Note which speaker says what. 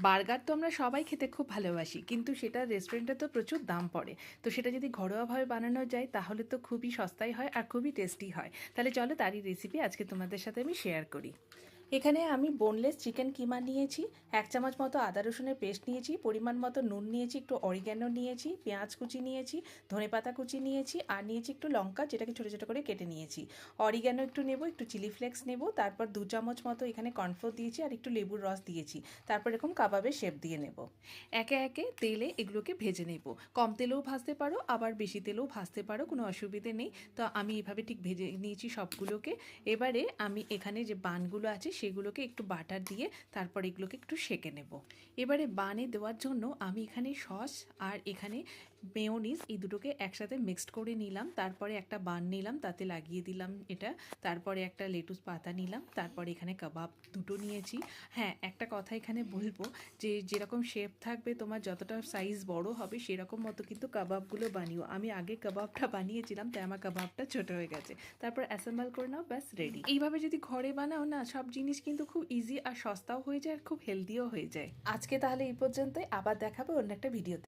Speaker 1: Burger তো আমরা সবাই খেতে খুব ভালোবাসি, কিন্তু সেটা রেস্টুরেন্টে তো প্রচুর দাম পড়ে। তো সেটা যদি ঘরোয়াভাবে বানানো যায় তাহলে তো খুবই সস্তায় হয় আর খুবই টেস্টি হয়। তাহলে চলো তারই রেসিপি আজকে তোমাদের সাথে আমি শেয়ার করি। এখানে আমি বোনলেস চিকেন কিমা নিয়েছি, 1 চামচ মতো আদা রসুনের পেস্ট নিয়েছি, পরিমাণ মতো নুন নিয়েছি, একটু অরিগ্যানো নিয়েছি, পেঁয়াজ কুচি নিয়েছি, ধনেপাতা কুচি নিয়েছি, আর নিয়েছি একটু লঙ্কা, যেটাকে ছোটো ছোটো করে কেটে নিয়েছি। অরিগ্যানো একটু নেব, একটু চিলি ফ্লেক্স নেব, তারপর 2 চামচ মতো এখানে কর্নফ্লোর দিয়েছি আর একটু লেবুর রস দিয়েছি। তারপর এরকম কাবাবের শেপ দিয়ে নেব। একে একে তেলে এগুলোকে ভেজে নেব। কম তেলেও ভাজতে পারো, আবার বেশি তেলেও ভাজতে পারো, কোনো অসুবিধে নেই। তো আমি এভাবে ঠিক ভেজে নিয়েছি সবগুলোকে। এবারে আমি এখানে যে বানগুলো আছে সেগুলোকে একটু বাটার দিয়ে তারপর এগুলোকে একটু সেঁকে নেব। এবারে বানে দেওয়ার জন্য আমি এখানে সস আর এখানে মেয়োনিজ এই দুটোকে একসাথে মিক্সড করে নিলাম। তারপরে একটা বান নিলাম, তাতে লাগিয়ে দিলাম এটা। তারপরে একটা লেটুস পাতা নিলাম, তারপরে এখানে কাবাব দুটো নিয়েছি। হ্যাঁ, একটা কথা এখানে বলবো যে যেরকম শেপ থাকবে তোমার, যতটা সাইজ বড় হবে সেরকম মতো কিন্তু কাবাবগুলো বানিও। আমি আগে কাবাবটা বানিয়েছিলাম, তাই আমার কাবাবটা ছোট হয়ে গেছে। তারপর অ্যাসেম্বল করে নাও, ব্যাস রেডি। এইভাবে যদি ঘরে বানাও না, সব জিনিস কিন্তু খুব ইজি আর সস্তাও হয়ে যায় আর খুব হেলদিও হয়ে যায়। আজকে তাহলে এই পর্যন্তই, আবার দেখাবো অন্য একটা ভিডিওতে।